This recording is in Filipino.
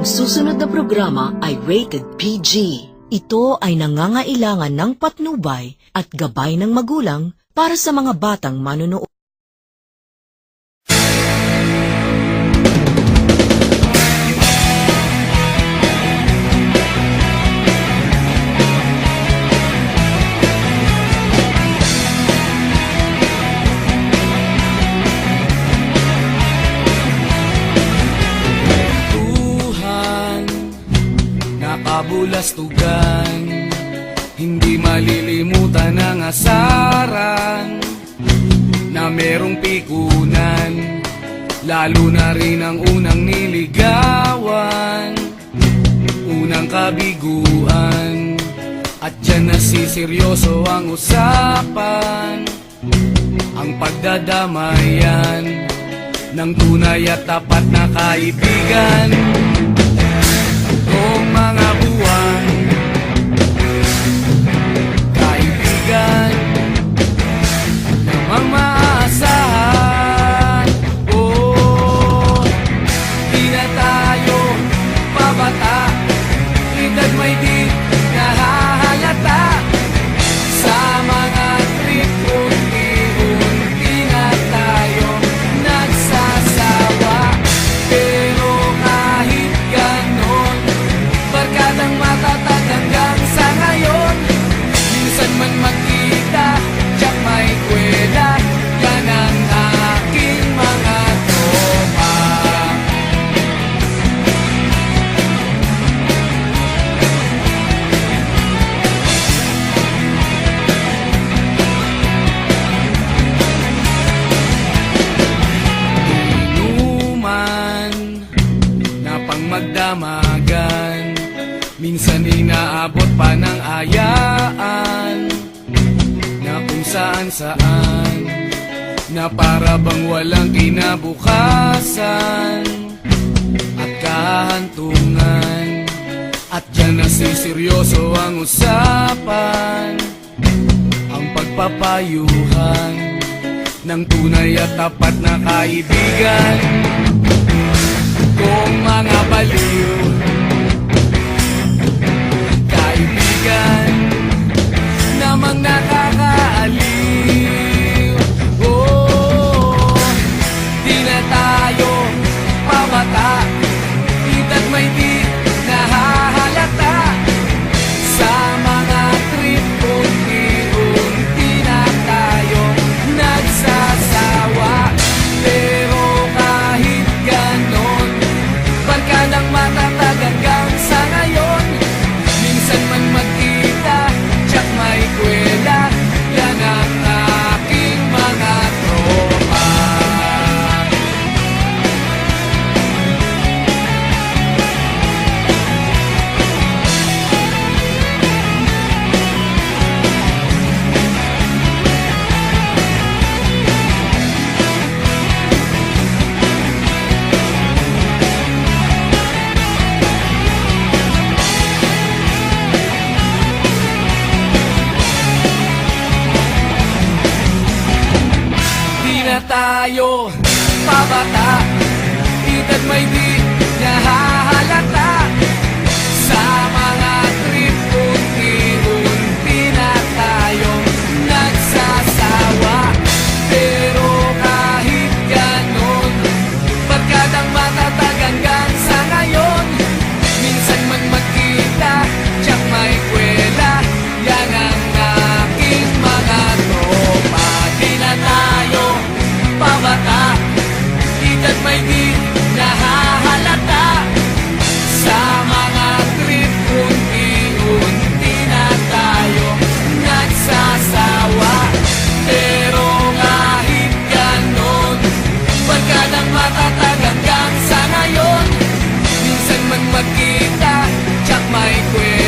Ang susunod na programa ay rated PG. Ito ay nangangailangan ng patnubay at gabay ng magulang para sa mga batang manonood. Nakabulastugan, hindi malilimutan ang asaran na merong pikunan, lalo na rin ang unang niligawan, unang kabiguan, at dyan nasiseryoso ang usapan, ang pagdadamayan ng tunay at tapat na kaibigan. Noong mga buwan, kaibigan, namang maasahan. Oh, di na tayo pabata, edad may di nahahalata. Sa mga trip unti-unti na tayo nagsasawa. Pero kahit ganon, barkadang matatag hanggang sa ngayon. Minsan man magkita, tiyak may kwela, yan ang aking mga tropa. Inuman na pang magdamagan, minsan inaabot pa ng ayaan, na kung saan-saan, na para bang walang kinabukasan at kahantungan. At dyan nasiseryoso ang usapan, ang pagpapayuhan ng tunay at tapat na kaibigan. Kung mga baliw, kaibigan, namang nakakaaliw. Oh, di na tayo pabata, edad may di nahahalata. Sa mga trip unti-unti na tayo nagsasawa. Pero kahit ganon, barkadang matatag hanggang sa ngayon. Minsan man magkita, tiyak may kwela, yan ang aking mga tropa. Di na tayo pabata, edad may di nahahalata. Sa mga trip unti-unti na tayo nagsasawa. Pero kahit ganon, barkadang matatag hanggang sa ngayon. Minsan man magkita, tiyak may kwela, yan ang aking mga tropa. Di na tayo pabata, edad may di nahahalata. Sa mga trip unti-unti na tayo nagsasawa. Pero kahit ganon, barkadang matatag hanggang sa ngayon. Minsan man magkita, tiyak may kwela,